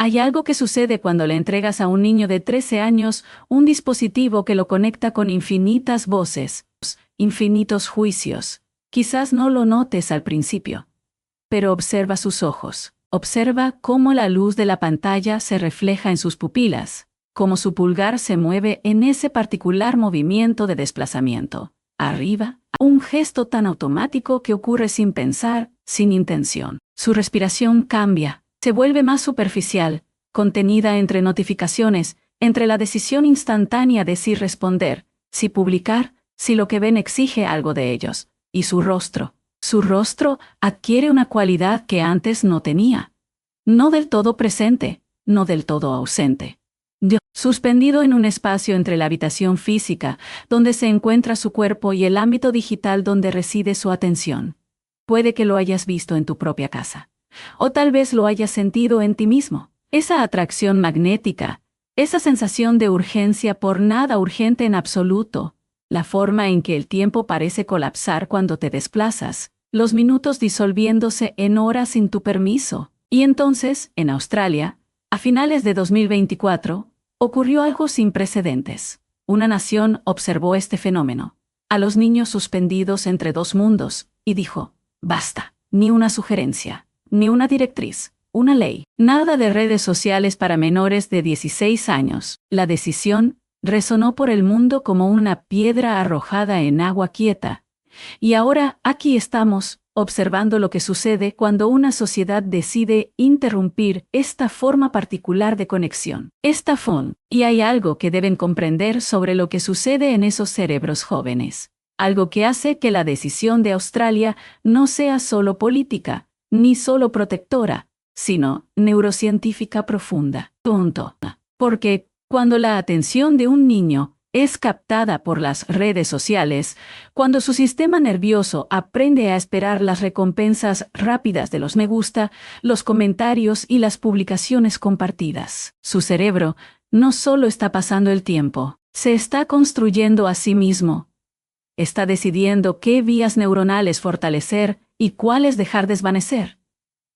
Hay algo que sucede cuando le entregas a un niño de 13 años un dispositivo que lo conecta con infinitas voces, infinitos juicios. Quizás no lo notes al principio, pero observa sus ojos. Observa cómo la luz de la pantalla se refleja en sus pupilas, cómo su pulgar se mueve en ese particular movimiento de desplazamiento. Arriba, un gesto tan automático que ocurre sin pensar, sin intención. Su respiración cambia, se vuelve más superficial, contenida entre notificaciones, entre la decisión instantánea de si responder, si publicar, si lo que ven exige algo de ellos, y su rostro. Su rostro adquiere una cualidad que antes no tenía. No del todo presente, no del todo ausente. Suspendido en un espacio entre la habitación física, donde se encuentra su cuerpo, y el ámbito digital donde reside su atención. Puede que lo hayas visto en tu propia casa. O tal vez lo hayas sentido en ti mismo. Esa atracción magnética, esa sensación de urgencia por nada urgente en absoluto, la forma en que el tiempo parece colapsar cuando te desplazas, los minutos disolviéndose en horas sin tu permiso. Y entonces, en Australia, a finales de 2024, ocurrió algo sin precedentes. Una nación observó este fenómeno, a los niños suspendidos entre dos mundos, y dijo, basta, ni una sugerencia, ni una directriz, una ley, nada de redes sociales para menores de 16 años. La decisión resonó por el mundo como una piedra arrojada en agua quieta. Y ahora aquí estamos, observando lo que sucede cuando una sociedad decide interrumpir esta forma particular de conexión. Y hay algo que deben comprender sobre lo que sucede en esos cerebros jóvenes. Algo que hace que la decisión de Australia no sea solo política, ni solo protectora, sino neurocientífica profunda. Porque cuando la atención de un niño es captada por las redes sociales, cuando su sistema nervioso aprende a esperar las recompensas rápidas de los me gusta, los comentarios y las publicaciones compartidas, su cerebro no solo está pasando el tiempo, se está construyendo a sí mismo. Está decidiendo qué vías neuronales fortalecer y cuáles dejar desvanecer.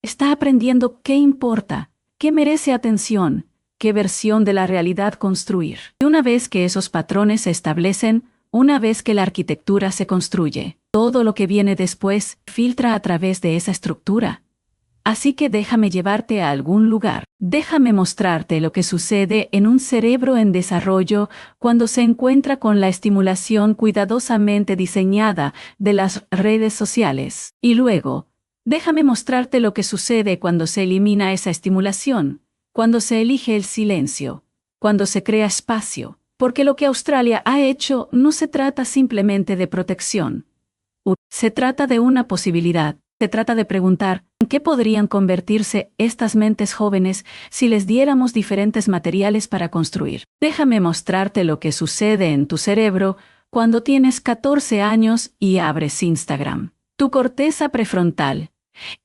Está aprendiendo qué importa, qué merece atención, qué versión de la realidad construir. Y una vez que esos patrones se establecen, una vez que la arquitectura se construye, todo lo que viene después filtra a través de esa estructura. Así que déjame llevarte a algún lugar. Déjame mostrarte lo que sucede en un cerebro en desarrollo cuando se encuentra con la estimulación cuidadosamente diseñada de las redes sociales. Y luego, déjame mostrarte lo que sucede cuando se elimina esa estimulación, cuando se elige el silencio, cuando se crea espacio, porque lo que Australia ha hecho no se trata simplemente de protección. Se trata de una posibilidad, se trata de preguntar, ¿en qué podrían convertirse estas mentes jóvenes si les diéramos diferentes materiales para construir? Déjame mostrarte lo que sucede en tu cerebro cuando tienes 14 años y abres Instagram. Tu corteza prefrontal,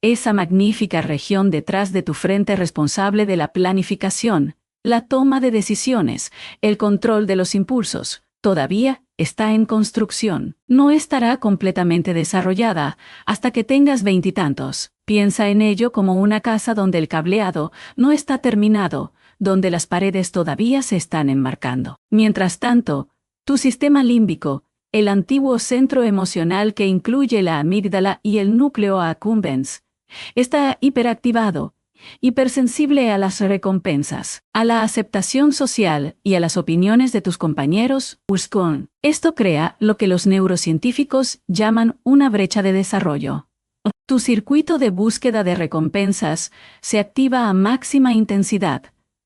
esa magnífica región detrás de tu frente responsable de la planificación, la toma de decisiones, el control de los impulsos, todavía está en construcción. No estará completamente desarrollada hasta que tengas 20 y tantos. Piensa en ello como una casa donde el cableado no está terminado, donde las paredes todavía se están enmarcando. Mientras tanto, tu sistema límbico, el antiguo centro emocional que incluye la amígdala y el núcleo accumbens, está hiperactivado, hipersensible a las recompensas, a la aceptación social y a las opiniones de tus compañeros. Esto crea lo que los neurocientíficos llaman una brecha de desarrollo. Tu circuito de búsqueda de recompensas se activa a máxima intensidad,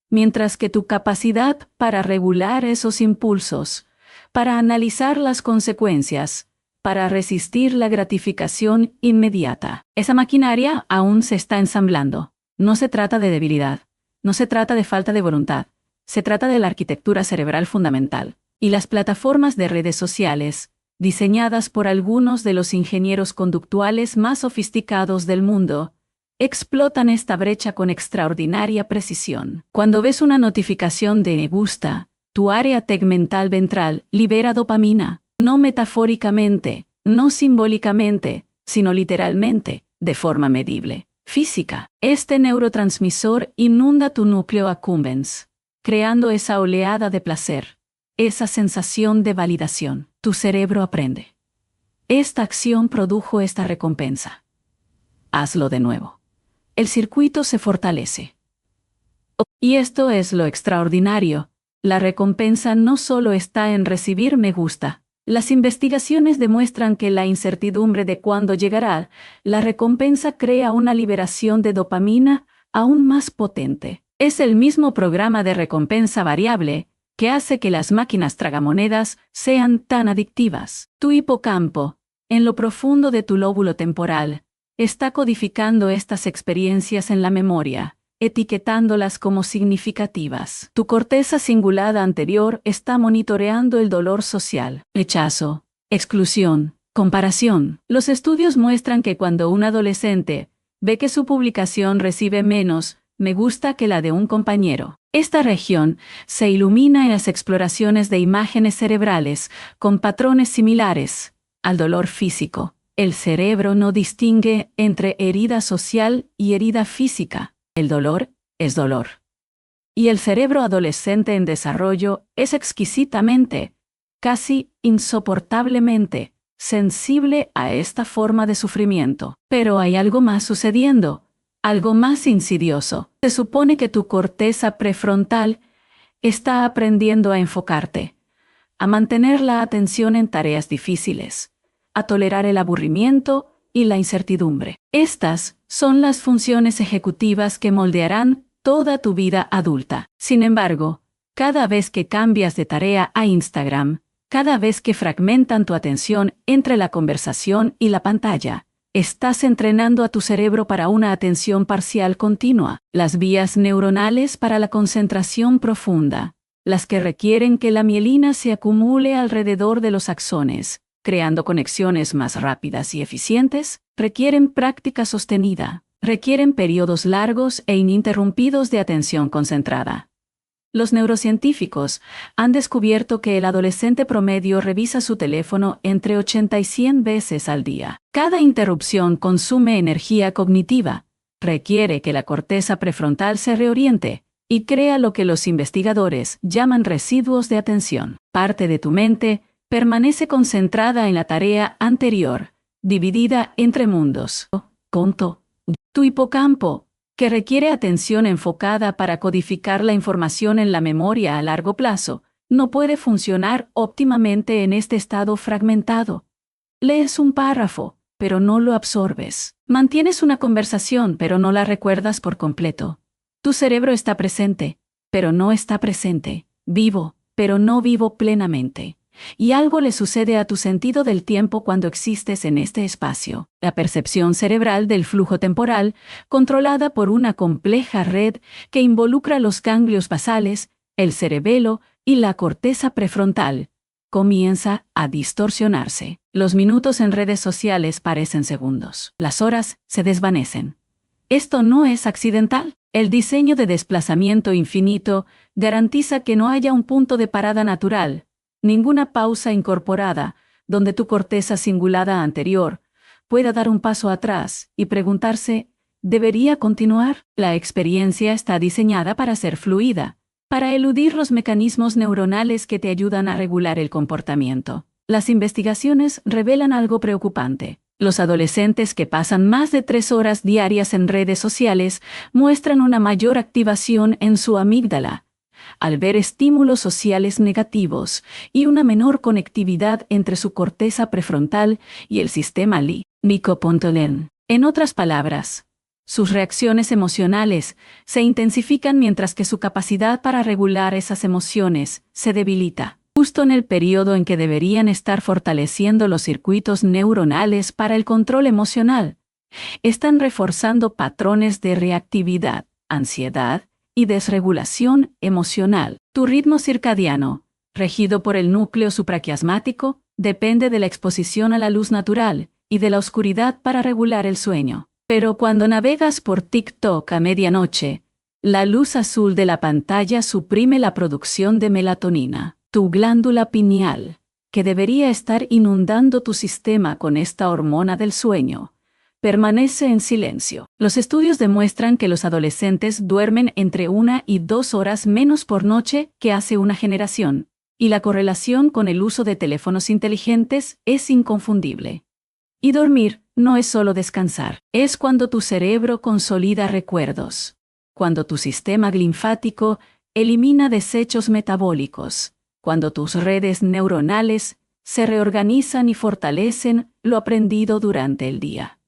mientras que tu capacidad para regular esos impulsos, para analizar las consecuencias, para resistir la gratificación inmediata. Esa maquinaria aún se está ensamblando. No se trata de debilidad, no se trata de falta de voluntad, se trata de la arquitectura cerebral fundamental. Y las plataformas de redes sociales, diseñadas por algunos de los ingenieros conductuales más sofisticados del mundo, explotan esta brecha con extraordinaria precisión. Cuando ves una notificación de me gusta, tu área tegmental ventral libera dopamina, no metafóricamente, no simbólicamente, sino literalmente, de forma medible. física. Este neurotransmisor inunda tu núcleo accumbens, creando esa oleada de placer, esa sensación de validación. Tu cerebro aprende. Esta acción produjo esta recompensa. Hazlo de nuevo. El circuito se fortalece. Y esto es lo extraordinario. La recompensa no solo está en recibir me gusta. Las investigaciones demuestran que la incertidumbre de cuándo llegará, la recompensa crea una liberación de dopamina aún más potente. Es el mismo programa de recompensa variable que hace que las máquinas tragamonedas sean tan adictivas. Tu hipocampo, en lo profundo de tu lóbulo temporal, está codificando estas experiencias en la memoria, etiquetándolas como significativas. Tu corteza cingulada anterior está monitoreando el dolor social, rechazo, exclusión, comparación. Los estudios muestran que cuando un adolescente ve que su publicación recibe menos me gusta que la de un compañero, esta región se ilumina en las exploraciones de imágenes cerebrales con patrones similares al dolor físico. El cerebro no distingue entre herida social y herida física. El dolor es dolor. Y el cerebro adolescente en desarrollo es exquisitamente, casi insoportablemente, sensible a esta forma de sufrimiento. Pero hay algo más sucediendo, algo más insidioso. Se supone que tu corteza prefrontal está aprendiendo a enfocarte, a mantener la atención en tareas difíciles, a tolerar el aburrimiento y la incertidumbre. Estas son las funciones ejecutivas que moldearán toda tu vida adulta. Sin embargo, cada vez que cambias de tarea a Instagram, cada vez que fragmentan tu atención entre la conversación y la pantalla, estás entrenando a tu cerebro para una atención parcial continua. Las vías neuronales para la concentración profunda, las que requieren que la mielina se acumule alrededor de los axones, creando conexiones más rápidas y eficientes, requieren práctica sostenida, requieren periodos largos e ininterrumpidos de atención concentrada. Los neurocientíficos han descubierto que el adolescente promedio revisa su teléfono entre 80 y 100 veces al día. Cada interrupción consume energía cognitiva, requiere que la corteza prefrontal se reoriente y crea lo que los investigadores llaman residuos de atención. Parte de tu mente permanece concentrada en la tarea anterior, dividida entre mundos. Tu hipocampo, que requiere atención enfocada para codificar la información en la memoria a largo plazo, no puede funcionar óptimamente en este estado fragmentado. Lees un párrafo, pero no lo absorbes. Mantienes una conversación, pero no la recuerdas por completo. Tu cerebro está presente, pero no está presente. Vivo, pero no vivo plenamente. Y algo le sucede a tu sentido del tiempo cuando existes en este espacio. La percepción cerebral del flujo temporal, controlada por una compleja red que involucra los ganglios basales, el cerebelo y la corteza prefrontal, comienza a distorsionarse. Los minutos en redes sociales parecen segundos. Las horas se desvanecen. Esto no es accidental. El diseño de desplazamiento infinito garantiza que no haya un punto de parada natural, ninguna pausa incorporada, donde tu corteza cingulada anterior pueda dar un paso atrás y preguntarse, ¿debería continuar? La experiencia está diseñada para ser fluida, para eludir los mecanismos neuronales que te ayudan a regular el comportamiento. Las investigaciones revelan algo preocupante. Los adolescentes que pasan más de 3 horas diarias en redes sociales muestran una mayor activación en su amígdala, al ver estímulos sociales negativos y una menor conectividad entre su corteza prefrontal y el sistema límbico. En otras palabras, sus reacciones emocionales se intensifican mientras que su capacidad para regular esas emociones se debilita, justo en el periodo en que deberían estar fortaleciendo los circuitos neuronales para el control emocional. Están reforzando patrones de reactividad, ansiedad y desregulación emocional. Tu ritmo circadiano, regido por el núcleo supraquiasmático, depende de la exposición a la luz natural y de la oscuridad para regular el sueño. Pero cuando navegas por TikTok a medianoche, la luz azul de la pantalla suprime la producción de melatonina. Tu glándula pineal, que debería estar inundando tu sistema con esta hormona del sueño, Permanece en silencio. Los estudios demuestran que los adolescentes duermen entre 1 y 2 horas menos por noche que hace una generación, y la correlación con el uso de teléfonos inteligentes es inconfundible. Y dormir no es solo descansar, es cuando tu cerebro consolida recuerdos, cuando tu sistema linfático elimina desechos metabólicos, cuando tus redes neuronales se reorganizan y fortalecen lo aprendido durante el día.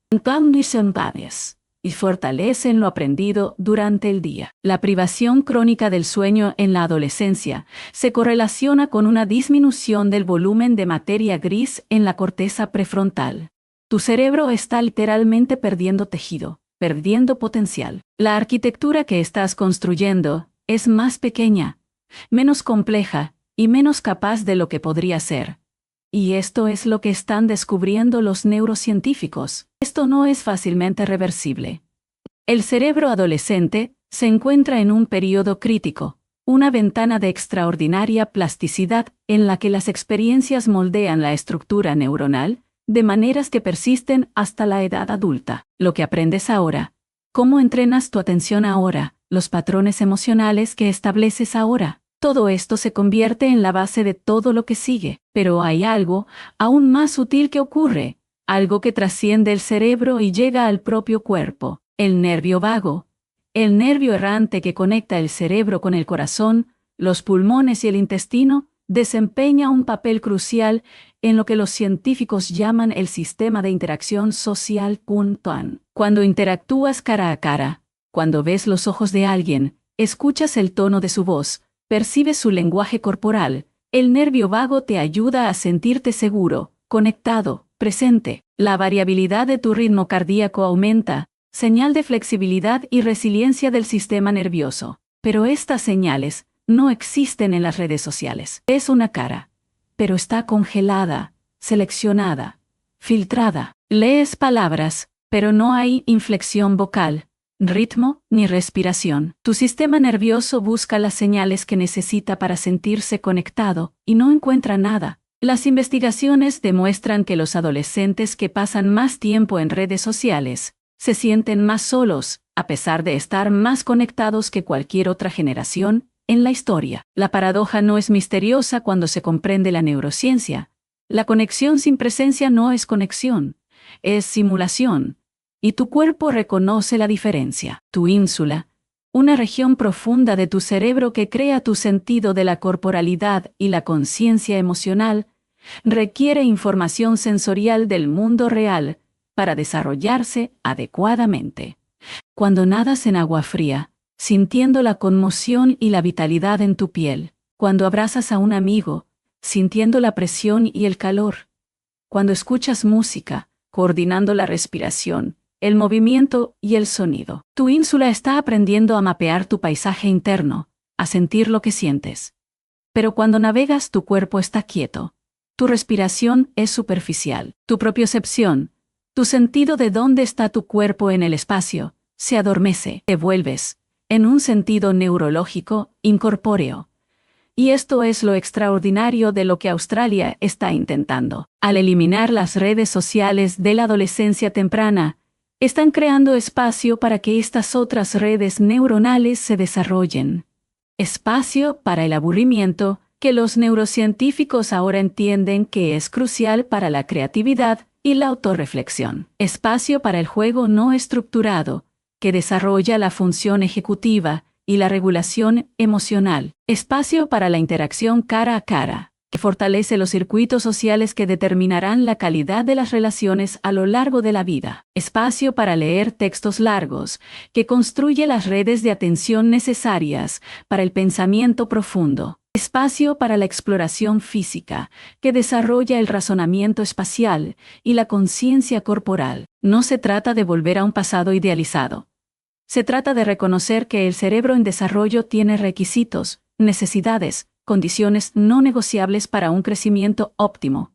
Y fortalecen lo aprendido durante el día. La privación crónica del sueño en la adolescencia se correlaciona con una disminución del volumen de materia gris en la corteza prefrontal. Tu cerebro está literalmente perdiendo tejido, perdiendo potencial. La arquitectura que estás construyendo es más pequeña, menos compleja y menos capaz de lo que podría ser. Y esto es lo que están descubriendo los neurocientíficos. Esto no es fácilmente reversible. El cerebro adolescente se encuentra en un periodo crítico, una ventana de extraordinaria plasticidad en la que las experiencias moldean la estructura neuronal de maneras que persisten hasta la edad adulta. Lo que aprendes ahora, cómo entrenas tu atención ahora, los patrones emocionales que estableces ahora. Todo esto se convierte en la base de todo lo que sigue, pero hay algo aún más sutil que ocurre, algo que trasciende el cerebro y llega al propio cuerpo, el nervio vago, el nervio errante que conecta el cerebro con el corazón, los pulmones y el intestino, desempeña un papel crucial en lo que los científicos llaman el sistema de interacción social. Cuando interactúas cara a cara, cuando ves los ojos de alguien, escuchas el tono de su voz, percibes su lenguaje corporal, el nervio vago te ayuda a sentirte seguro, conectado, presente. La variabilidad de tu ritmo cardíaco aumenta, señal de flexibilidad y resiliencia del sistema nervioso. Pero estas señales no existen en las redes sociales. Es una cara, pero está congelada, seleccionada, filtrada. Lees palabras, pero no hay inflexión vocal, ritmo ni respiración. Tu sistema nervioso busca las señales que necesita para sentirse conectado y no encuentra nada. Las investigaciones demuestran que los adolescentes que pasan más tiempo en redes sociales se sienten más solos, a pesar de estar más conectados que cualquier otra generación en la historia. La paradoja no es misteriosa cuando se comprende la neurociencia. La conexión sin presencia no es conexión, es simulación. Y tu cuerpo reconoce la diferencia. Tu ínsula, una región profunda de tu cerebro que crea tu sentido de la corporalidad y la conciencia emocional, requiere información sensorial del mundo real para desarrollarse adecuadamente. Cuando nadas en agua fría, sintiendo la conmoción y la vitalidad en tu piel, cuando abrazas a un amigo, sintiendo la presión y el calor, cuando escuchas música, coordinando la respiración, el movimiento y el sonido. Tu ínsula está aprendiendo a mapear tu paisaje interno, a sentir lo que sientes. Pero cuando navegas, tu cuerpo está quieto. Tu respiración es superficial. Tu propiocepción, tu sentido de dónde está tu cuerpo en el espacio, se adormece. Te vuelves, en un sentido neurológico, incorpóreo. Y esto es lo extraordinario de lo que Australia está intentando. Al eliminar las redes sociales de la adolescencia temprana, están creando espacio para que estas otras redes neuronales se desarrollen. Espacio para el aburrimiento, que los neurocientíficos ahora entienden que es crucial para la creatividad y la autorreflexión. Espacio para el juego no estructurado, que desarrolla la función ejecutiva y la regulación emocional. Espacio para la interacción cara a cara, que fortalece los circuitos sociales que determinarán la calidad de las relaciones a lo largo de la vida. Espacio para leer textos largos, que construye las redes de atención necesarias para el pensamiento profundo. Espacio para la exploración física, que desarrolla el razonamiento espacial y la conciencia corporal. No se trata de volver a un pasado idealizado. Se trata de reconocer que el cerebro en desarrollo tiene requisitos, necesidades, condiciones no negociables para un crecimiento óptimo.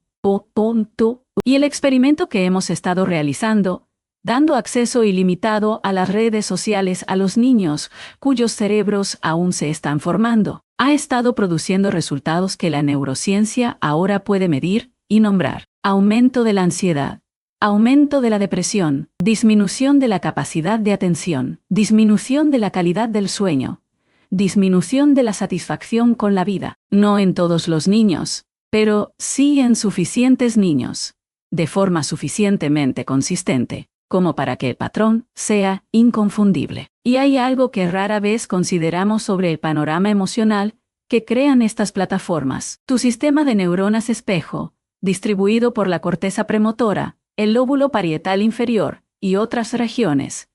Y el experimento que hemos estado realizando, dando acceso ilimitado a las redes sociales a los niños cuyos cerebros aún se están formando, ha estado produciendo resultados que la neurociencia ahora puede medir y nombrar. Aumento de la ansiedad, Aumento de la depresión, disminución de la capacidad de atención, disminución de la calidad del sueño, disminución de la satisfacción con la vida. No en todos los niños, pero sí en suficientes niños, de forma suficientemente consistente, como para que el patrón sea inconfundible. Y hay algo que rara vez consideramos sobre el panorama emocional que crean estas plataformas. Tu sistema de neuronas espejo, distribuido por la corteza premotora, el lóbulo parietal inferior y otras regiones,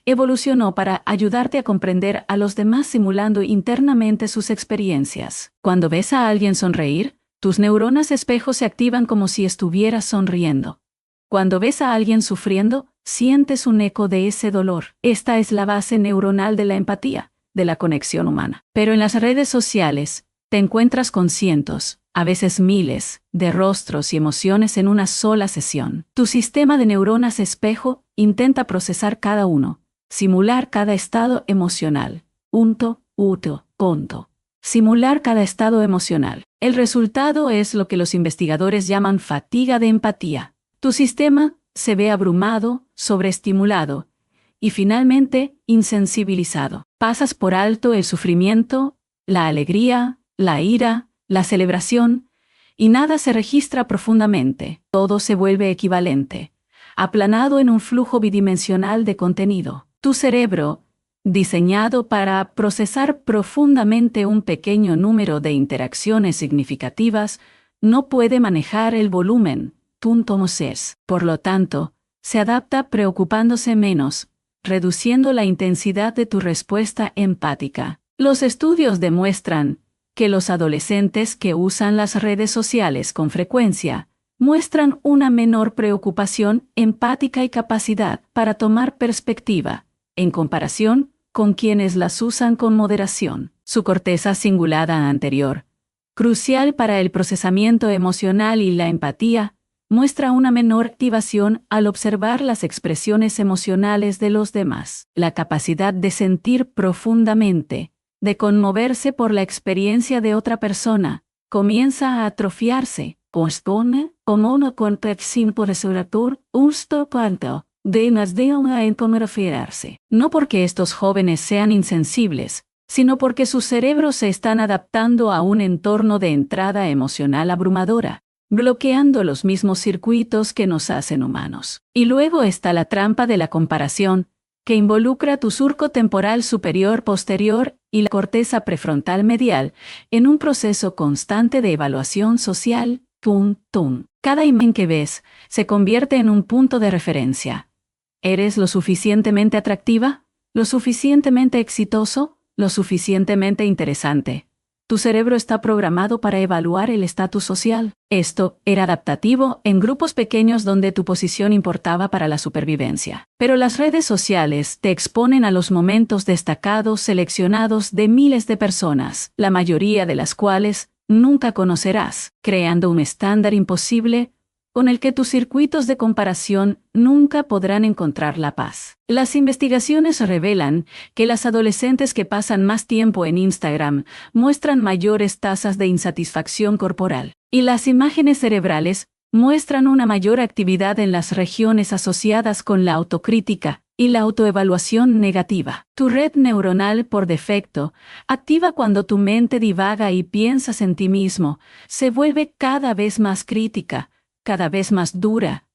evolucionó para ayudarte a comprender a los demás simulando internamente sus experiencias. Cuando ves a alguien sonreír, tus neuronas espejo se activan como si estuvieras sonriendo. Cuando ves a alguien sufriendo, sientes un eco de ese dolor. Esta es la base neuronal de la empatía, de la conexión humana. Pero en las redes sociales, te encuentras con cientos, a veces miles, de rostros y emociones en una sola sesión. Tu sistema de neuronas espejo intenta procesar cada uno, simular cada estado emocional. Simular cada estado emocional. El resultado es lo que los investigadores llaman fatiga de empatía. Tu sistema se ve abrumado, sobreestimulado y finalmente insensibilizado. Pasas por alto el sufrimiento, la alegría, la ira, la celebración, y nada se registra profundamente. Todo se vuelve equivalente, aplanado en un flujo bidimensional de contenido. Tu cerebro, diseñado para procesar profundamente un pequeño número de interacciones significativas, no puede manejar el volumen. Por lo tanto, se adapta preocupándose menos, reduciendo la intensidad de tu respuesta empática. Los estudios demuestran que los adolescentes que usan las redes sociales con frecuencia muestran una menor preocupación empática y capacidad para tomar perspectiva, en comparación con quienes las usan con moderación. Su corteza cingulada anterior, crucial para el procesamiento emocional y la empatía, muestra una menor activación al observar las expresiones emocionales de los demás. La capacidad de sentir profundamente, de conmoverse por la experiencia de otra persona, comienza a atrofiarse. Como una contexto por esuratur, usto cuanto, de nas de una encomerafierarse. No porque estos jóvenes sean insensibles, sino porque sus cerebros se están adaptando a un entorno de entrada emocional abrumadora, bloqueando los mismos circuitos que nos hacen humanos. Y luego está la trampa de la comparación, que involucra tu surco temporal superior-posterior y la corteza prefrontal medial en un proceso constante de evaluación social. Cada imagen que ves se convierte en un punto de referencia. ¿Eres lo suficientemente atractiva? ¿Lo suficientemente exitoso? ¿Lo suficientemente interesante? Tu cerebro está programado para evaluar el estatus social. Esto era adaptativo en grupos pequeños donde tu posición importaba para la supervivencia. Pero las redes sociales te exponen a los momentos destacados seleccionados de miles de personas, la mayoría de las cuales nunca conocerás, creando un estándar imposible con el que tus circuitos de comparación nunca podrán encontrar la paz. Las investigaciones revelan que las adolescentes que pasan más tiempo en Instagram muestran mayores tasas de insatisfacción corporal, y las imágenes cerebrales muestran una mayor actividad en las regiones asociadas con la autocrítica y la autoevaluación negativa. Tu red neuronal por defecto, activa cuando tu mente divaga y piensas en ti mismo, se vuelve cada vez más crítica, cada vez más dura.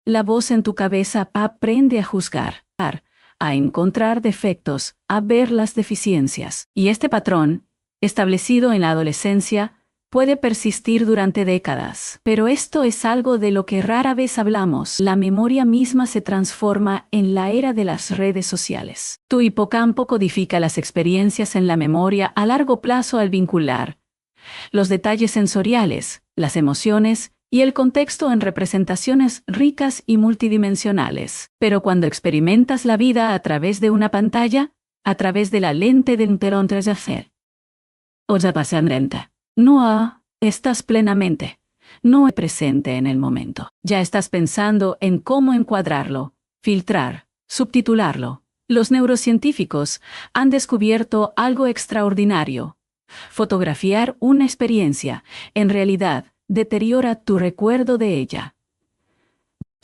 La voz en tu cabeza aprende a juzgar, a encontrar defectos, a ver las deficiencias. Y este patrón, establecido en la adolescencia, puede persistir durante décadas. Pero esto es algo de lo que rara vez hablamos. La memoria misma se transforma en la era de las redes sociales. Tu hipocampo codifica las experiencias en la memoria a largo plazo al vincular los detalles sensoriales, las emociones y el contexto en representaciones ricas y multidimensionales. Pero cuando experimentas la vida a través de una pantalla, a través de la lente de un hacer, o ya pasan lenta. No estás plenamente, no presente en el momento. Ya estás pensando en cómo encuadrarlo, filtrar, subtitularlo. Los neurocientíficos han descubierto algo extraordinario. Fotografiar una experiencia, en realidad, deteriora tu recuerdo de ella.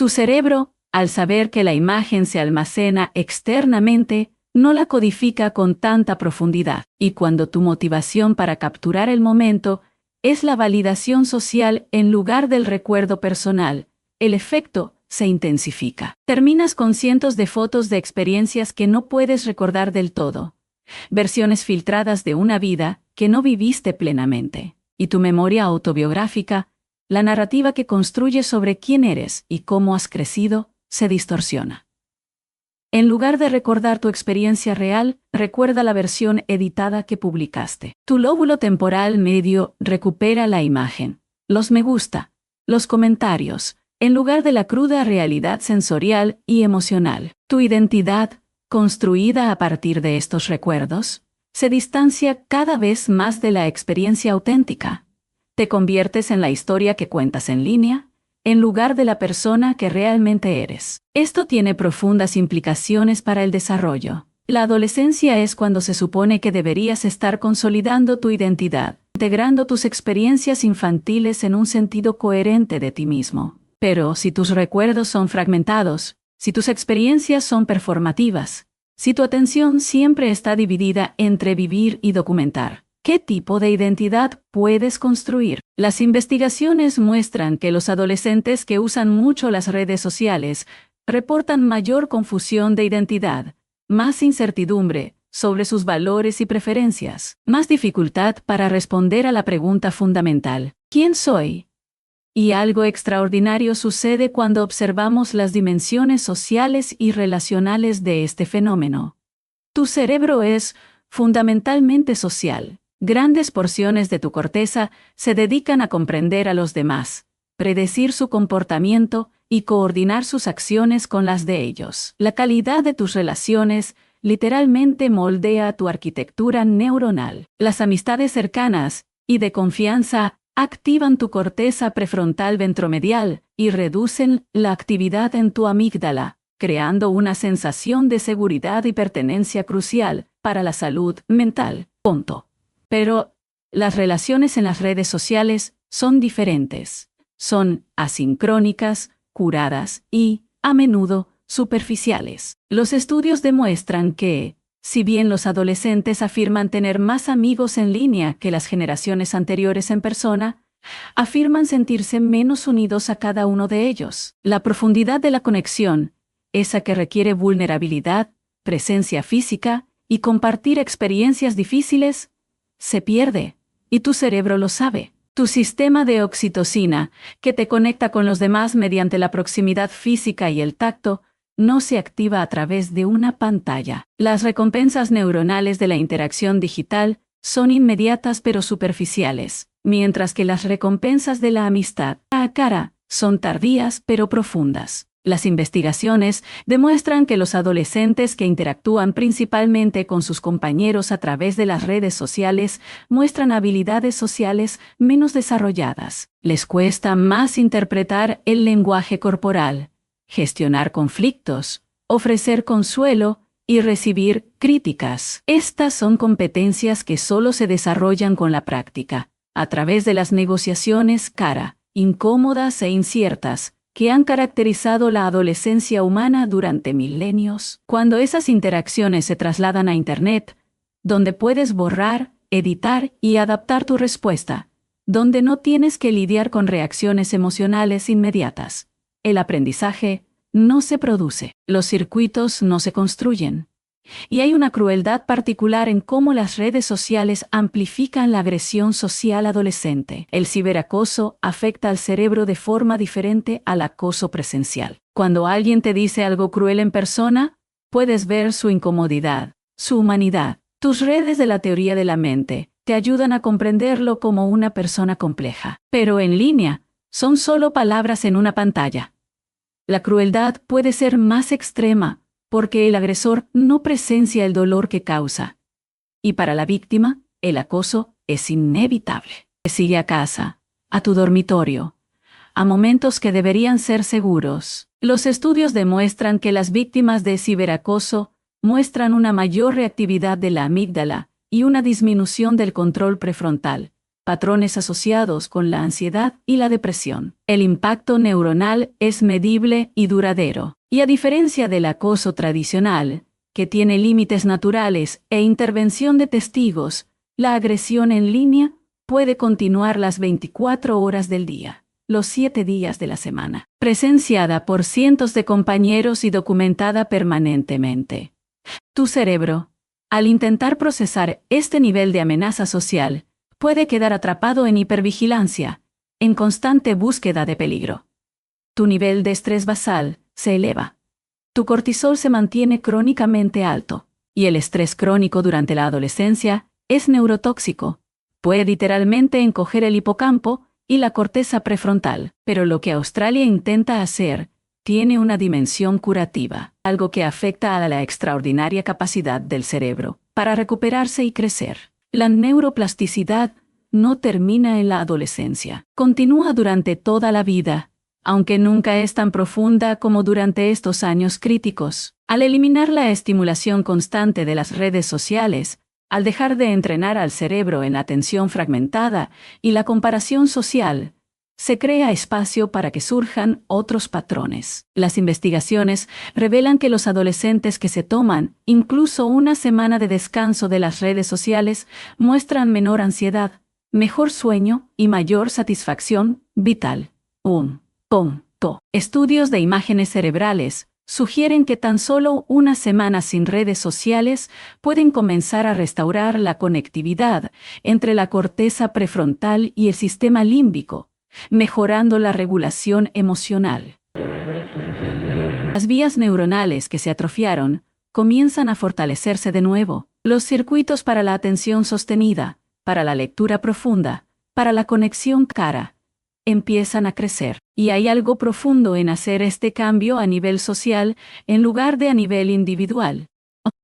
Tu cerebro, al saber que la imagen se almacena externamente, no la codifica con tanta profundidad. Y cuando tu motivación para capturar el momento es la validación social en lugar del recuerdo personal, el efecto se intensifica. Terminas con cientos de fotos de experiencias que no puedes recordar del todo, versiones filtradas de una vida que no viviste plenamente. Y tu memoria autobiográfica, la narrativa que construyes sobre quién eres y cómo has crecido, se distorsiona. En lugar de recordar tu experiencia real, recuerda la versión editada que publicaste. Tu lóbulo temporal medio recupera la imagen, los me gusta, los comentarios, en lugar de la cruda realidad sensorial y emocional. Tu identidad, construida a partir de estos recuerdos, se distancia cada vez más de la experiencia auténtica. Te conviertes en la historia que cuentas en línea, en lugar de la persona que realmente eres. Esto tiene profundas implicaciones para el desarrollo. La adolescencia es cuando se supone que deberías estar consolidando tu identidad, integrando tus experiencias infantiles en un sentido coherente de ti mismo. Pero si tus recuerdos son fragmentados, si tus experiencias son performativas, si tu atención siempre está dividida entre vivir y documentar, ¿qué tipo de identidad puedes construir? Las investigaciones muestran que los adolescentes que usan mucho las redes sociales reportan mayor confusión de identidad, más incertidumbre sobre sus valores y preferencias, más dificultad para responder a la pregunta fundamental, ¿quién soy? Y algo extraordinario sucede cuando observamos las dimensiones sociales y relacionales de este fenómeno. Tu cerebro es fundamentalmente social. Grandes porciones de tu corteza se dedican a comprender a los demás, predecir su comportamiento y coordinar sus acciones con las de ellos. La calidad de tus relaciones literalmente moldea tu arquitectura neuronal. Las amistades cercanas y de confianza activan tu corteza prefrontal ventromedial y reducen la actividad en tu amígdala, creando una sensación de seguridad y pertenencia crucial para la salud mental. Punto. Pero las relaciones en las redes sociales son diferentes. Son asincrónicas, curadas y, a menudo, superficiales. Los estudios demuestran que, si bien los adolescentes afirman tener más amigos en línea que las generaciones anteriores en persona, afirman sentirse menos unidos a cada uno de ellos. La profundidad de la conexión, esa que requiere vulnerabilidad, presencia física y compartir experiencias difíciles, se pierde, y tu cerebro lo sabe. Tu sistema de oxitocina, que te conecta con los demás mediante la proximidad física y el tacto, no se activa a través de una pantalla. Las recompensas neuronales de la interacción digital son inmediatas pero superficiales, mientras que las recompensas de la amistad cara a cara son tardías pero profundas. Las investigaciones demuestran que los adolescentes que interactúan principalmente con sus compañeros a través de las redes sociales muestran habilidades sociales menos desarrolladas. Les cuesta más interpretar el lenguaje corporal, gestionar conflictos, ofrecer consuelo y recibir críticas. Estas son competencias que solo se desarrollan con la práctica, a través de las negociaciones incómodas e inciertas, que han caracterizado la adolescencia humana durante milenios. Cuando esas interacciones se trasladan a Internet, donde puedes borrar, editar y adaptar tu respuesta, donde no tienes que lidiar con reacciones emocionales inmediatas, el aprendizaje no se produce, los circuitos no se construyen. Y hay una crueldad particular en cómo las redes sociales amplifican la agresión social adolescente. El ciberacoso afecta al cerebro de forma diferente al acoso presencial. Cuando alguien te dice algo cruel en persona, puedes ver su incomodidad, su humanidad. Tus redes de la teoría de la mente te ayudan a comprenderlo como una persona compleja. Pero en línea, son solo palabras en una pantalla. La crueldad puede ser más extrema, porque el agresor no presencia el dolor que causa. Y para la víctima, el acoso es inevitable. Te sigue a casa, a tu dormitorio, a momentos que deberían ser seguros. Los estudios demuestran que las víctimas de ciberacoso muestran una mayor reactividad de la amígdala y una disminución del control prefrontal, patrones asociados con la ansiedad y la depresión. El impacto neuronal es medible y duradero. Y a diferencia del acoso tradicional, que tiene límites naturales e intervención de testigos, la agresión en línea puede continuar las 24 horas del día, los 7 días de la semana, presenciada por cientos de compañeros y documentada permanentemente. Tu cerebro, al intentar procesar este nivel de amenaza social, puede quedar atrapado en hipervigilancia, en constante búsqueda de peligro. Tu nivel de estrés basal se eleva. Tu cortisol se mantiene crónicamente alto, y el estrés crónico durante la adolescencia es neurotóxico. Puede literalmente encoger el hipocampo y la corteza prefrontal, pero lo que Australia intenta hacer tiene una dimensión curativa, algo que afecta a la extraordinaria capacidad del cerebro para recuperarse y crecer. La neuroplasticidad no termina en la adolescencia, continúa durante toda la vida, aunque nunca es tan profunda como durante estos años críticos. Al eliminar la estimulación constante de las redes sociales, al dejar de entrenar al cerebro en la atención fragmentada y la comparación social, se crea espacio para que surjan otros patrones. Las investigaciones revelan que los adolescentes que se toman incluso una semana de descanso de las redes sociales muestran menor ansiedad, mejor sueño y mayor satisfacción vital. Estudios de imágenes cerebrales sugieren que tan solo una semana sin redes sociales pueden comenzar a restaurar la conectividad entre la corteza prefrontal y el sistema límbico, mejorando la regulación emocional. Las vías neuronales que se atrofiaron comienzan a fortalecerse de nuevo. Los circuitos para la atención sostenida, para la lectura profunda, para la conexión cara, empiezan a crecer. Y hay algo profundo en hacer este cambio a nivel social en lugar de a nivel individual.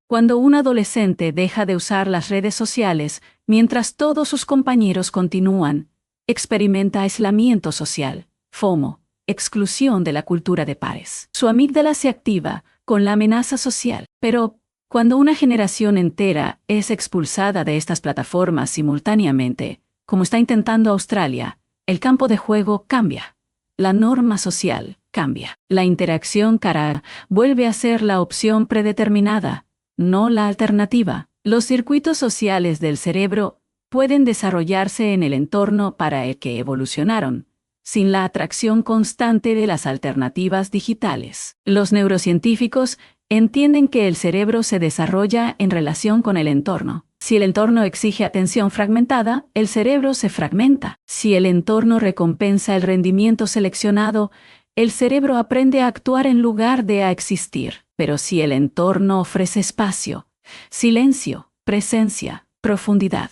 Cuando un adolescente deja de usar las redes sociales mientras todos sus compañeros continúan, experimenta aislamiento social, FOMO, exclusión de la cultura de pares. Su amígdala se activa con la amenaza social. Pero, cuando una generación entera es expulsada de estas plataformas simultáneamente, como está intentando Australia, el campo de juego cambia. La norma social cambia. La interacción cara vuelve a ser la opción predeterminada, no la alternativa. Los circuitos sociales del cerebro pueden desarrollarse en el entorno para el que evolucionaron, sin la atracción constante de las alternativas digitales. Los neurocientíficos entienden que el cerebro se desarrolla en relación con el entorno. Si el entorno exige atención fragmentada, el cerebro se fragmenta. Si el entorno recompensa el rendimiento seleccionado, el cerebro aprende a actuar en lugar de a existir. Pero si el entorno ofrece espacio, silencio, presencia, profundidad,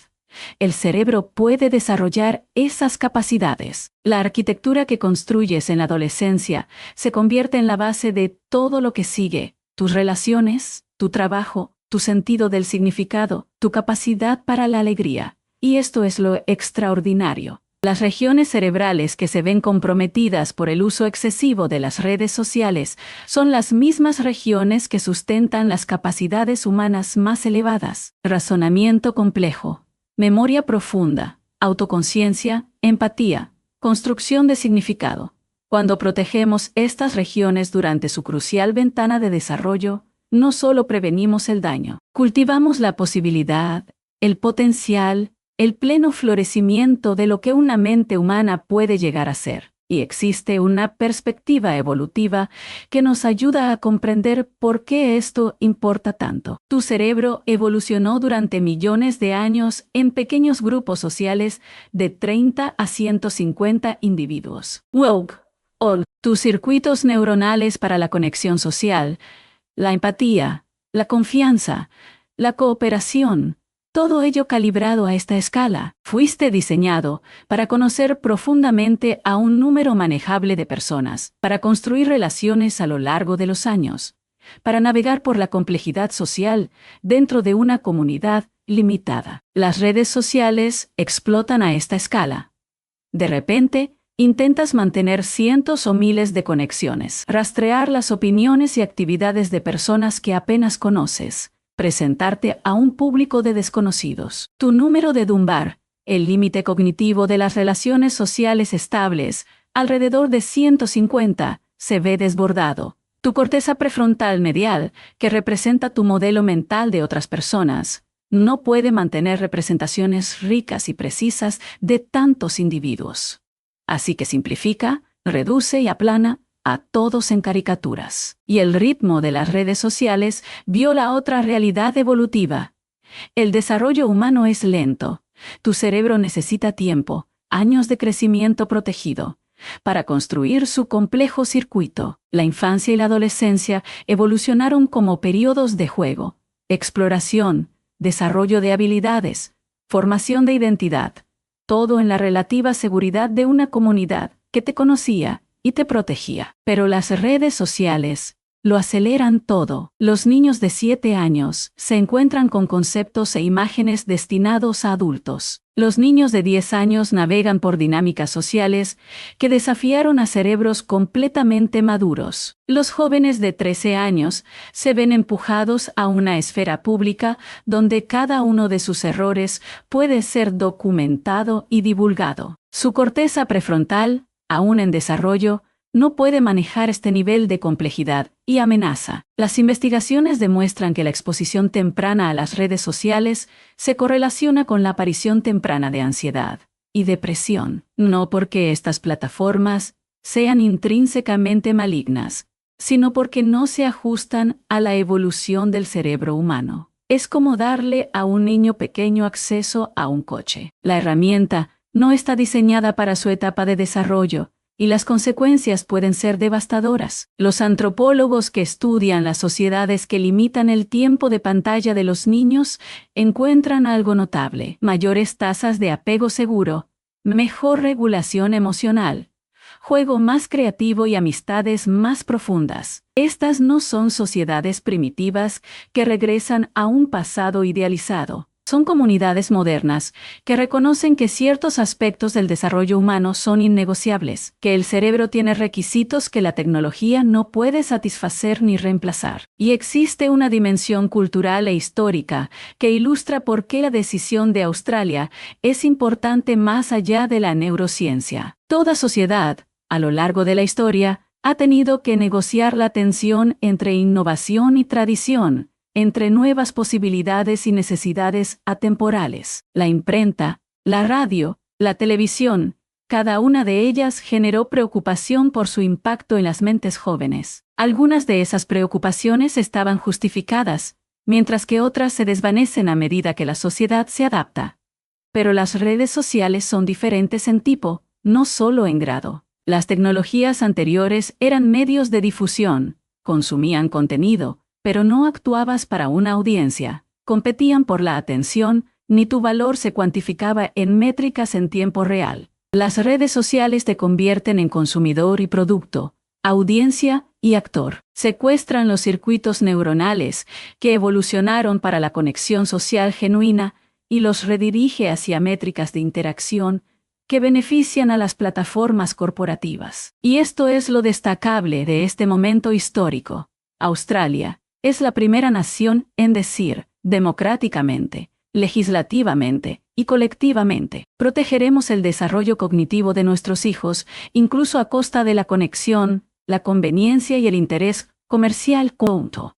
el cerebro puede desarrollar esas capacidades. La arquitectura que construyes en la adolescencia se convierte en la base de todo lo que sigue: tus relaciones, tu trabajo, tu sentido del significado, tu capacidad para la alegría. Y esto es lo extraordinario. Las regiones cerebrales que se ven comprometidas por el uso excesivo de las redes sociales son las mismas regiones que sustentan las capacidades humanas más elevadas: razonamiento complejo, memoria profunda, autoconciencia, empatía, construcción de significado. Cuando protegemos estas regiones durante su crucial ventana de desarrollo, no solo prevenimos el daño, cultivamos la posibilidad, el potencial, el pleno florecimiento de lo que una mente humana puede llegar a ser. Y existe una perspectiva evolutiva que nos ayuda a comprender por qué esto importa tanto. Tu cerebro evolucionó durante millones de años en pequeños grupos sociales de 30 a 150 individuos. Tus circuitos neuronales para la conexión social, la empatía, la confianza, la cooperación, todo ello calibrado a esta escala. Fuiste diseñado para conocer profundamente a un número manejable de personas, para construir relaciones a lo largo de los años, para navegar por la complejidad social dentro de una comunidad limitada. Las redes sociales explotan a esta escala. De repente, intentas mantener cientos o miles de conexiones, rastrear las opiniones y actividades de personas que apenas conoces, presentarte a un público de desconocidos. Tu número de Dunbar El límite cognitivo de las relaciones sociales estables, alrededor de 150, se ve desbordado. Tu corteza prefrontal medial, que representa tu modelo mental de otras personas, no puede mantener representaciones ricas y precisas de tantos individuos. Así que simplifica, reduce y aplana a todos en caricaturas. Y el ritmo de las redes sociales viola otra realidad evolutiva. El desarrollo humano es lento. Tu cerebro necesita tiempo, años de crecimiento protegido, para construir su complejo circuito. La infancia y la adolescencia evolucionaron como periodos de juego, exploración, desarrollo de habilidades, formación de identidad, todo en la relativa seguridad de una comunidad que te conocía y te protegía. Pero las redes sociales lo aceleran todo. Los niños de 7 años se encuentran con conceptos e imágenes destinados a adultos. Los niños de 10 años navegan por dinámicas sociales que desafiaron a cerebros completamente maduros. Los jóvenes de 13 años se ven empujados a una esfera pública donde cada uno de sus errores puede ser documentado y divulgado. Su corteza prefrontal, aún en desarrollo, no puede manejar este nivel de complejidad y amenaza. Las investigaciones demuestran que la exposición temprana a las redes sociales se correlaciona con la aparición temprana de ansiedad y depresión, no porque estas plataformas sean intrínsecamente malignas, sino porque no se ajustan a la evolución del cerebro humano. Es como darle a un niño pequeño acceso a un coche. La herramienta no está diseñada para su etapa de desarrollo, y las consecuencias pueden ser devastadoras. Los antropólogos que estudian las sociedades que limitan el tiempo de pantalla de los niños encuentran algo notable: mayores tasas de apego seguro, mejor regulación emocional, juego más creativo y amistades más profundas. Estas no son sociedades primitivas que regresan a un pasado idealizado. Son comunidades modernas que reconocen que ciertos aspectos del desarrollo humano son innegociables, que el cerebro tiene requisitos que la tecnología no puede satisfacer ni reemplazar. Y existe una dimensión cultural e histórica que ilustra por qué la decisión de Australia es importante más allá de la neurociencia. Toda sociedad, a lo largo de la historia, ha tenido que negociar la tensión entre innovación y tradición, entre nuevas posibilidades y necesidades atemporales. La imprenta, la radio, la televisión, cada una de ellas generó preocupación por su impacto en las mentes jóvenes. Algunas de esas preocupaciones estaban justificadas, mientras que otras se desvanecen a medida que la sociedad se adapta. Pero las redes sociales son diferentes en tipo, no solo en grado. Las tecnologías anteriores eran medios de difusión, consumían contenido, pero no actuabas para una audiencia, competían por la atención, ni tu valor se cuantificaba en métricas en tiempo real. Las redes sociales te convierten en consumidor y producto, audiencia y actor. Secuestran los circuitos neuronales que evolucionaron para la conexión social genuina y los redirige hacia métricas de interacción que benefician a las plataformas corporativas. Y esto es lo destacable de este momento histórico. Australia es la primera nación en decir, democráticamente, legislativamente y colectivamente, protegeremos el desarrollo cognitivo de nuestros hijos, incluso a costa de la conexión, la conveniencia y el interés comercial.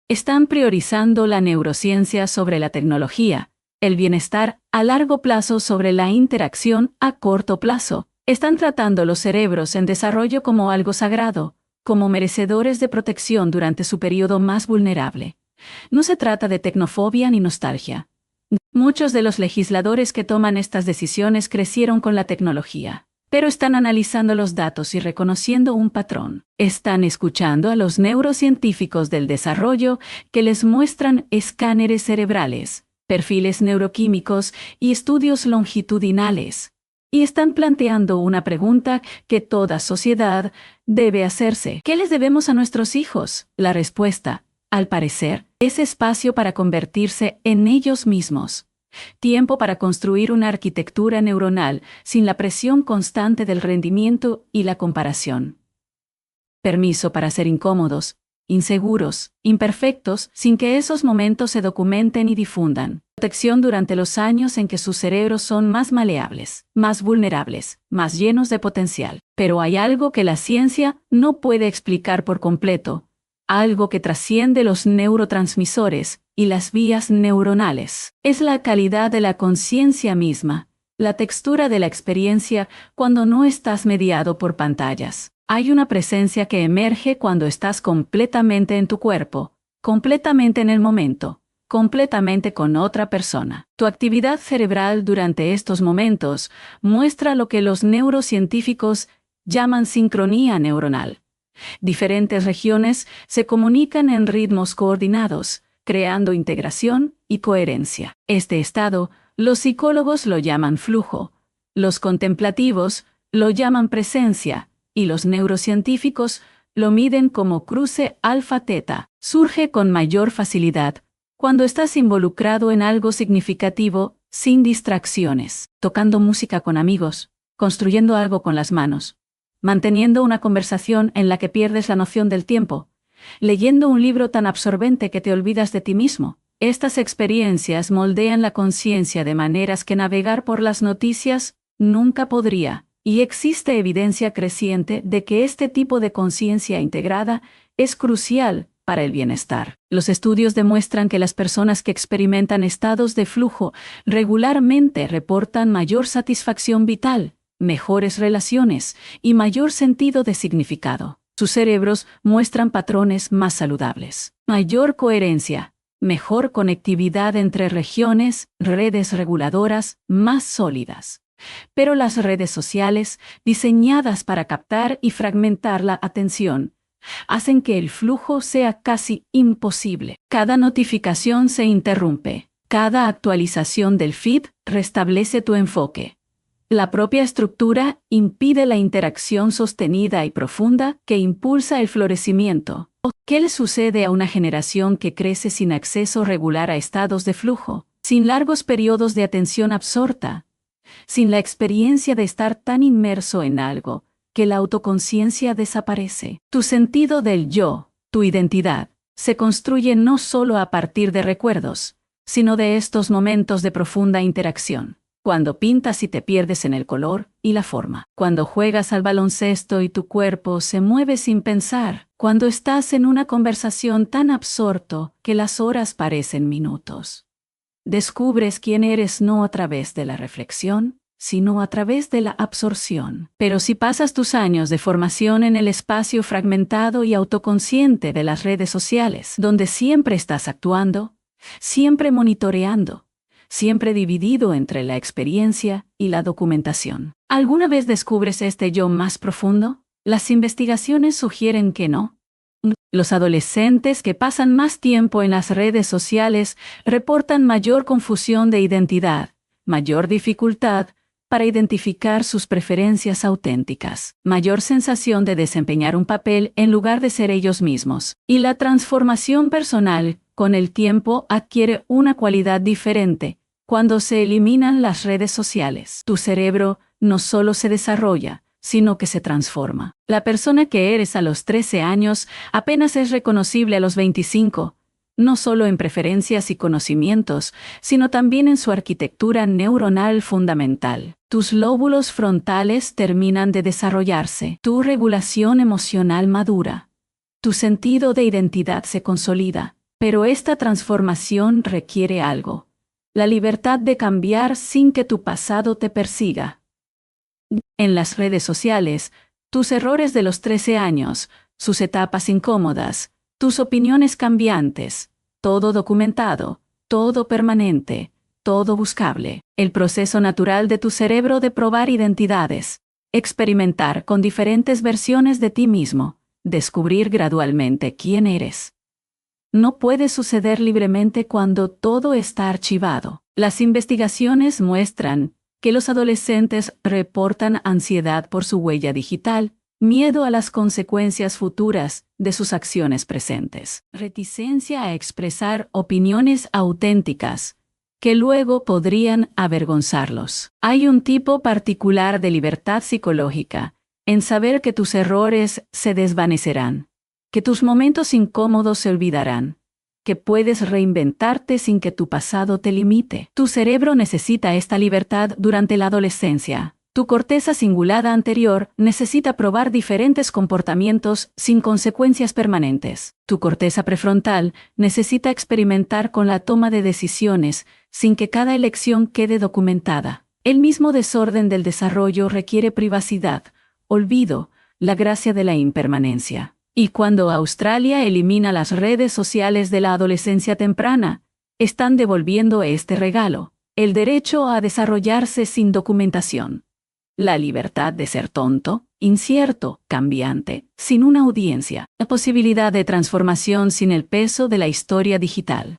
Están priorizando la neurociencia sobre la tecnología, el bienestar a largo plazo sobre la interacción a corto plazo. Están tratando los cerebros en desarrollo como algo sagrado, como merecedores de protección durante su periodo más vulnerable. No se trata de tecnofobia ni nostalgia. Muchos de los legisladores que toman estas decisiones crecieron con la tecnología, pero están analizando los datos y reconociendo un patrón. Están escuchando a los neurocientíficos del desarrollo que les muestran escáneres cerebrales, perfiles neuroquímicos y estudios longitudinales. Y están planteando una pregunta que toda sociedad debe hacerse. ¿Qué les debemos a nuestros hijos? La respuesta, al parecer, es espacio para convertirse en ellos mismos. Tiempo para construir una arquitectura neuronal sin la presión constante del rendimiento y la comparación. Permiso para ser incómodos, inseguros, imperfectos, sin que esos momentos se documenten y difundan. Protección durante los años en que sus cerebros son más maleables, más vulnerables, más llenos de potencial. Pero hay algo que la ciencia no puede explicar por completo, algo que trasciende los neurotransmisores y las vías neuronales. Es la calidad de la conciencia misma, la textura de la experiencia cuando no estás mediado por pantallas. Hay una presencia que emerge cuando estás completamente en tu cuerpo, completamente en el momento, completamente con otra persona. Tu actividad cerebral durante estos momentos muestra lo que los neurocientíficos llaman sincronía neuronal. Diferentes regiones se comunican en ritmos coordinados, creando integración y coherencia. Este estado, los psicólogos lo llaman flujo, los contemplativos lo llaman presencia, y los neurocientíficos lo miden como cruce alfa-teta. Surge con mayor facilidad cuando estás involucrado en algo significativo, sin distracciones, tocando música con amigos, construyendo algo con las manos, manteniendo una conversación en la que pierdes la noción del tiempo, leyendo un libro tan absorbente que te olvidas de ti mismo. Estas experiencias moldean la conciencia de maneras que navegar por las noticias nunca podría, y existe evidencia creciente de que este tipo de conciencia integrada es crucial para el bienestar. Los estudios demuestran que las personas que experimentan estados de flujo regularmente reportan mayor satisfacción vital, mejores relaciones y mayor sentido de significado. Sus cerebros muestran patrones más saludables, mayor coherencia, mejor conectividad entre regiones, redes reguladoras más sólidas. Pero las redes sociales, diseñadas para captar y fragmentar la atención, hacen que el flujo sea casi imposible. Cada notificación se interrumpe, cada actualización del feed restablece tu enfoque. La propia estructura impide la interacción sostenida y profunda que impulsa el florecimiento. ¿Qué le sucede a una generación que crece sin acceso regular a estados de flujo, sin largos periodos de atención absorta, sin la experiencia de estar tan inmerso en algo que la autoconciencia desaparece? Tu sentido del yo, tu identidad, se construye no solo a partir de recuerdos, sino de estos momentos de profunda interacción. Cuando pintas y te pierdes en el color y la forma. Cuando juegas al baloncesto y tu cuerpo se mueve sin pensar. Cuando estás en una conversación tan absorto que las horas parecen minutos. Descubres quién eres no a través de la reflexión, sino a través de la absorción. Pero si pasas tus años de formación en el espacio fragmentado y autoconsciente de las redes sociales, donde siempre estás actuando, siempre monitoreando, siempre dividido entre la experiencia y la documentación. ¿Alguna vez descubres este yo más profundo? Las investigaciones sugieren que no. Los adolescentes que pasan más tiempo en las redes sociales reportan mayor confusión de identidad, mayor dificultad para identificar sus preferencias auténticas, mayor sensación de desempeñar un papel en lugar de ser ellos mismos. Y la transformación personal, con el tiempo, adquiere una cualidad diferente cuando se eliminan las redes sociales. Tu cerebro no solo se desarrolla, sino que se transforma. La persona que eres a los 13 años apenas es reconocible a los 25, no solo en preferencias y conocimientos, sino también en su arquitectura neuronal fundamental. Tus lóbulos frontales terminan de desarrollarse, tu regulación emocional madura, tu sentido de identidad se consolida. Pero esta transformación requiere algo: la libertad de cambiar sin que tu pasado te persiga. En las redes sociales, tus errores de los 13 años, sus etapas incómodas, tus opiniones cambiantes, todo documentado, todo permanente, todo buscable. El proceso natural de tu cerebro de probar identidades, experimentar con diferentes versiones de ti mismo, descubrir gradualmente quién eres. No puede suceder libremente cuando todo está archivado. Las investigaciones muestran que los adolescentes reportan ansiedad por su huella digital, miedo a las consecuencias futuras de sus acciones presentes, reticencia a expresar opiniones auténticas que luego podrían avergonzarlos. Hay un tipo particular de libertad psicológica en saber que tus errores se desvanecerán, que tus momentos incómodos se olvidarán, que puedes reinventarte sin que tu pasado te limite. Tu cerebro necesita esta libertad durante la adolescencia. Tu corteza cingulada anterior necesita probar diferentes comportamientos sin consecuencias permanentes. Tu corteza prefrontal necesita experimentar con la toma de decisiones sin que cada elección quede documentada. El mismo desorden del desarrollo requiere privacidad, olvido, la gracia de la impermanencia. Y cuando Australia elimina las redes sociales de la adolescencia temprana, están devolviendo este regalo, el derecho a desarrollarse sin documentación. La libertad de ser tonto, incierto, cambiante, sin una audiencia. La posibilidad de transformación sin el peso de la historia digital.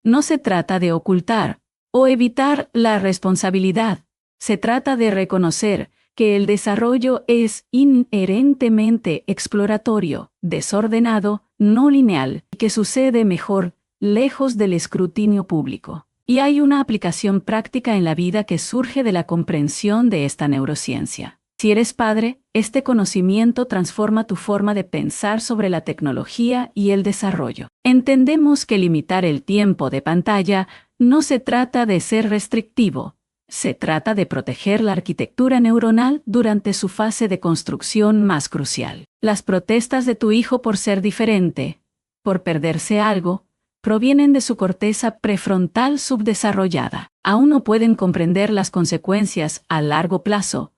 No se trata de ocultar o evitar la responsabilidad. Se trata de reconocer que el desarrollo es inherentemente exploratorio, desordenado, no lineal, y que sucede mejor lejos del escrutinio público. Y hay una aplicación práctica en la vida que surge de la comprensión de esta neurociencia. Si eres padre, este conocimiento transforma tu forma de pensar sobre la tecnología y el desarrollo. Entendemos que limitar el tiempo de pantalla no se trata de ser restrictivo, se trata de proteger la arquitectura neuronal durante su fase de construcción más crucial. Las protestas de tu hijo por ser diferente, por perderse algo, provienen de su corteza prefrontal subdesarrollada. Aún no pueden comprender las consecuencias a largo plazo.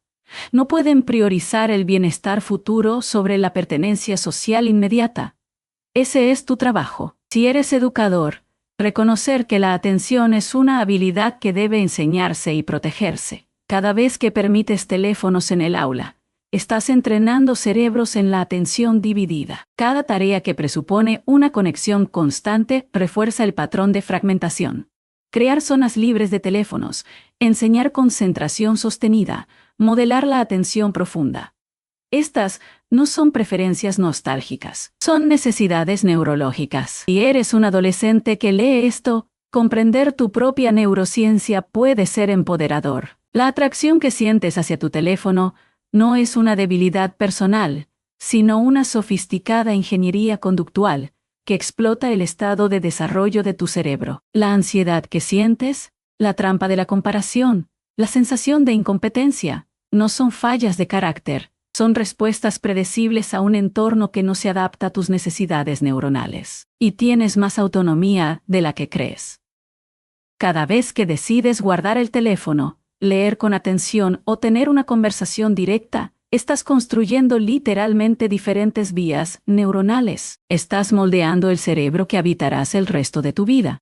No pueden priorizar el bienestar futuro sobre la pertenencia social inmediata. Ese es tu trabajo. Si eres educador, reconocer que la atención es una habilidad que debe enseñarse y protegerse. Cada vez que permites teléfonos en el aula, estás entrenando cerebros en la atención dividida. Cada tarea que presupone una conexión constante refuerza el patrón de fragmentación. Crear zonas libres de teléfonos, enseñar concentración sostenida, modelar la atención profunda. Estas no son preferencias nostálgicas, son necesidades neurológicas. Si eres un adolescente que lee esto, comprender tu propia neurociencia puede ser empoderador. La atracción que sientes hacia tu teléfono no es una debilidad personal, sino una sofisticada ingeniería conductual que explota el estado de desarrollo de tu cerebro. La ansiedad que sientes, la trampa de la comparación, la sensación de incompetencia, no son fallas de carácter, son respuestas predecibles a un entorno que no se adapta a tus necesidades neuronales. Y tienes más autonomía de la que crees. Cada vez que decides guardar el teléfono, leer con atención o tener una conversación directa, estás construyendo literalmente diferentes vías neuronales. Estás moldeando el cerebro que habitarás el resto de tu vida.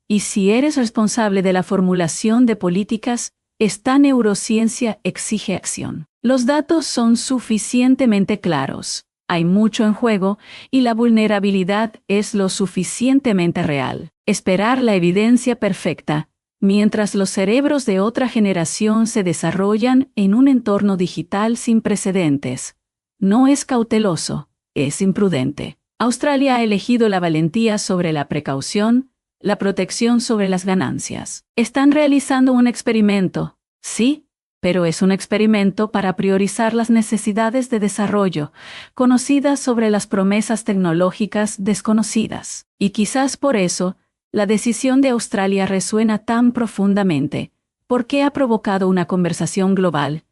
Y si eres responsable de la formulación de políticas, esta neurociencia exige acción. Los datos son suficientemente claros, hay mucho en juego y la vulnerabilidad es lo suficientemente real. Esperar la evidencia perfecta, mientras los cerebros de otra generación se desarrollan en un entorno digital sin precedentes, no es cauteloso, es imprudente. Australia ha elegido la valentía sobre la precaución, la protección sobre las ganancias. Están realizando un experimento, sí, pero es un experimento para priorizar las necesidades de desarrollo, conocidas sobre las promesas tecnológicas desconocidas. Y quizás por eso, la decisión de Australia resuena tan profundamente, porque ha provocado una conversación global,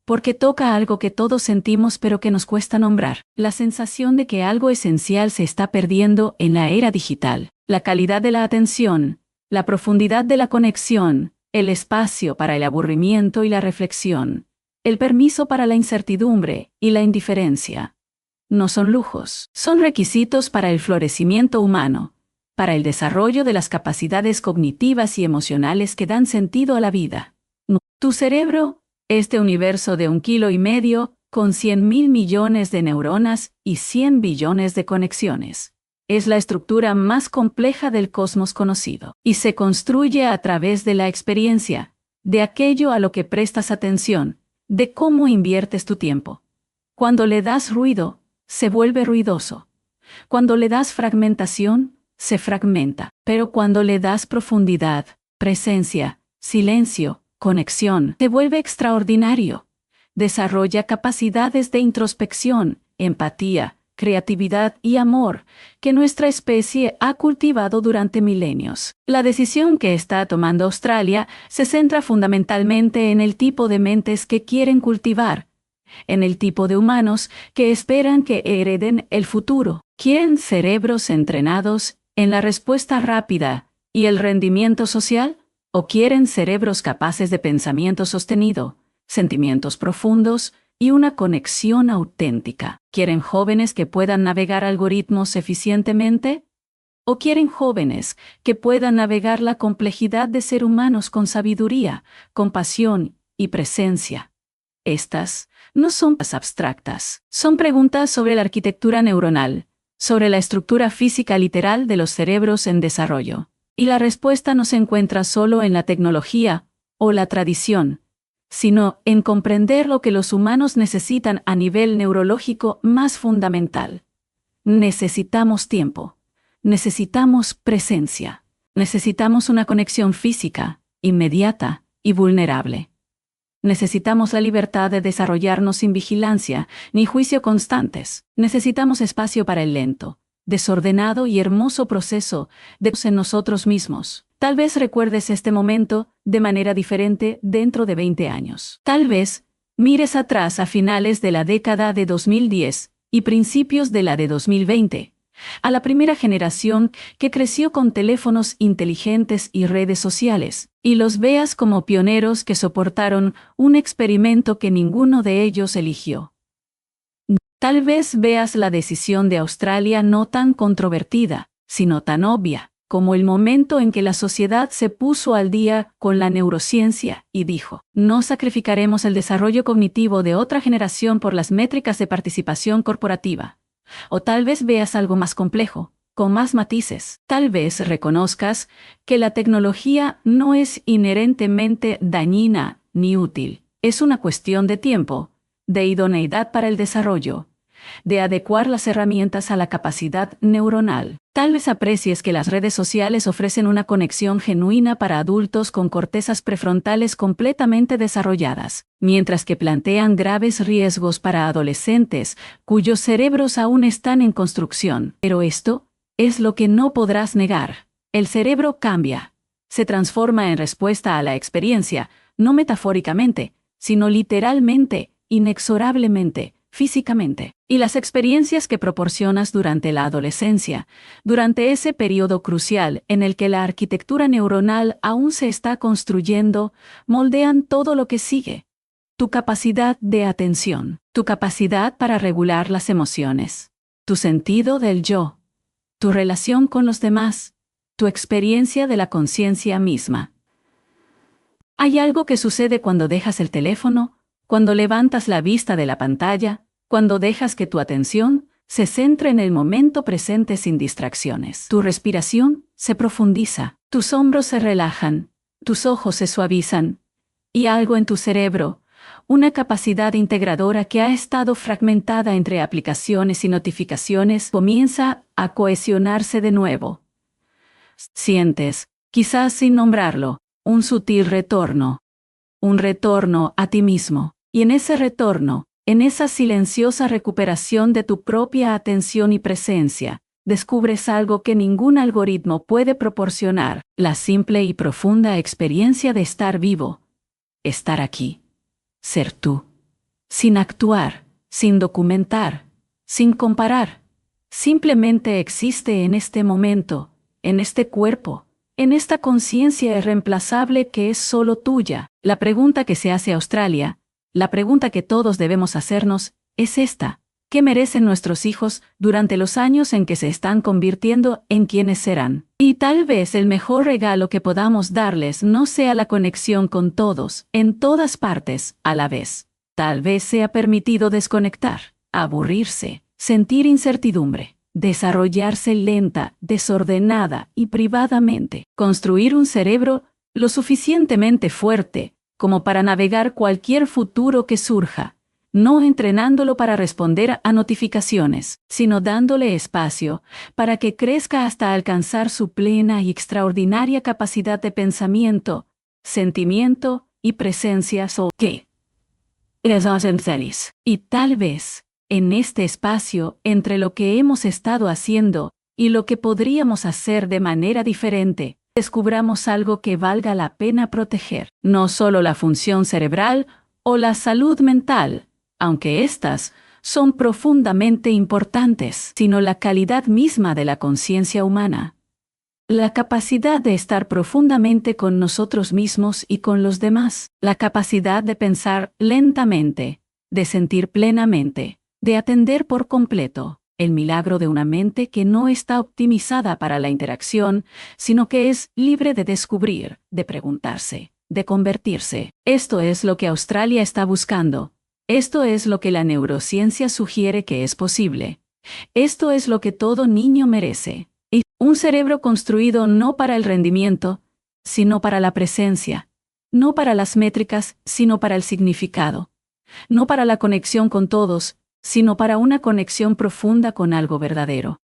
porque toca algo que todos sentimos pero que nos cuesta nombrar, la sensación de que algo esencial se está perdiendo en la era digital, la calidad de la atención, la profundidad de la conexión, el espacio para el aburrimiento y la reflexión, el permiso para la incertidumbre y la indiferencia. No son lujos, son requisitos para el florecimiento humano, para el desarrollo de las capacidades cognitivas y emocionales que dan sentido a la vida. Tu cerebro, este universo de 1,5 kilos, con 100.000 millones de neuronas y 100 billones de conexiones, es la estructura más compleja del cosmos conocido, y se construye a través de la experiencia, de aquello a lo que prestas atención, de cómo inviertes tu tiempo. Cuando le das ruido, se vuelve ruidoso. Cuando le das fragmentación, se fragmenta. Pero cuando le das profundidad, presencia, silencio, conexión, se vuelve extraordinario. Desarrolla capacidades de introspección, empatía, creatividad y amor que nuestra especie ha cultivado durante milenios. La decisión que está tomando Australia se centra fundamentalmente en el tipo de mentes que quieren cultivar, en el tipo de humanos que esperan que hereden el futuro. ¿Quieren cerebros entrenados en la respuesta rápida y el rendimiento social? ¿O quieren cerebros capaces de pensamiento sostenido, sentimientos profundos y una conexión auténtica? ¿Quieren jóvenes que puedan navegar algoritmos eficientemente? ¿O quieren jóvenes que puedan navegar la complejidad de ser humanos con sabiduría, compasión y presencia? Estas no son abstractas, son preguntas sobre la arquitectura neuronal, sobre la estructura física literal de los cerebros en desarrollo. Y la respuesta no se encuentra solo en la tecnología o la tradición, sino en comprender lo que los humanos necesitan a nivel neurológico más fundamental. Necesitamos tiempo, necesitamos presencia, necesitamos una conexión física, inmediata y vulnerable. Necesitamos la libertad de desarrollarnos sin vigilancia ni juicio constantes. Necesitamos espacio para el lento, desordenado y hermoso proceso de en nosotros mismos. Tal vez recuerdes este momento de manera diferente dentro de 20 años. Tal vez mires atrás a finales de la década de 2010 y principios de la de 2020, a la primera generación que creció con teléfonos inteligentes y redes sociales, y los veas como pioneros que soportaron un experimento que ninguno de ellos eligió. Tal vez veas la decisión de Australia no tan controvertida, sino tan obvia, como el momento en que la sociedad se puso al día con la neurociencia y dijo: no sacrificaremos el desarrollo cognitivo de otra generación por las métricas de participación corporativa. O tal vez veas algo más complejo, con más matices. Tal vez reconozcas que la tecnología no es inherentemente dañina ni útil. Es una cuestión de tiempo, de idoneidad para el desarrollo, de adecuar las herramientas a la capacidad neuronal. Tal vez aprecies que las redes sociales ofrecen una conexión genuina para adultos con cortezas prefrontales completamente desarrolladas, mientras que plantean graves riesgos para adolescentes cuyos cerebros aún están en construcción. Pero esto es lo que no podrás negar. El cerebro cambia, se transforma en respuesta a la experiencia, no metafóricamente, sino literalmente, inexorablemente, físicamente. Y las experiencias que proporcionas durante la adolescencia, durante ese periodo crucial en el que la arquitectura neuronal aún se está construyendo, moldean todo lo que sigue. Tu capacidad de atención, tu capacidad para regular las emociones, tu sentido del yo, tu relación con los demás, tu experiencia de la conciencia misma. Hay algo que sucede cuando dejas el teléfono, cuando levantas la vista de la pantalla, cuando dejas que tu atención se centre en el momento presente sin distracciones. Tu respiración se profundiza, tus hombros se relajan, tus ojos se suavizan, y algo en tu cerebro, una capacidad integradora que ha estado fragmentada entre aplicaciones y notificaciones, comienza a cohesionarse de nuevo. Sientes, quizás sin nombrarlo, un sutil retorno. Un retorno a ti mismo. Y en ese retorno, en esa silenciosa recuperación de tu propia atención y presencia, descubres algo que ningún algoritmo puede proporcionar: la simple y profunda experiencia de estar vivo, estar aquí, ser tú, sin actuar, sin documentar, sin comparar. Simplemente existe en este momento, en este cuerpo, en esta conciencia irreemplazable que es solo tuya. La pregunta que se hace a Australia, la pregunta que todos debemos hacernos, es esta: ¿qué merecen nuestros hijos durante los años en que se están convirtiendo en quienes serán? Y tal vez el mejor regalo que podamos darles no sea la conexión con todos, en todas partes, a la vez. Tal vez sea permitido desconectar, aburrirse, sentir incertidumbre, desarrollarse lenta, desordenada y privadamente. Construir un cerebro lo suficientemente fuerte como para navegar cualquier futuro que surja, no entrenándolo para responder a notificaciones, sino dándole espacio para que crezca hasta alcanzar su plena y extraordinaria capacidad de pensamiento, sentimiento y presencia. Y tal vez, En este espacio, entre lo que hemos estado haciendo y lo que podríamos hacer de manera diferente, descubramos algo que valga la pena proteger. No solo la función cerebral o la salud mental, aunque éstas son profundamente importantes, sino la calidad misma de la conciencia humana. La capacidad de estar profundamente con nosotros mismos y con los demás. La capacidad de pensar lentamente, de sentir plenamente, de atender por completo. El milagro de una mente que no está optimizada para la interacción, sino que es libre de descubrir, de preguntarse, de convertirse. Esto es lo que Australia está buscando. Esto es lo que la neurociencia sugiere que es posible. Esto es lo que todo niño merece. Y un cerebro construido no para el rendimiento, sino para la presencia. No para las métricas, sino para el significado. No para la conexión con todos, sino para una conexión profunda con algo verdadero.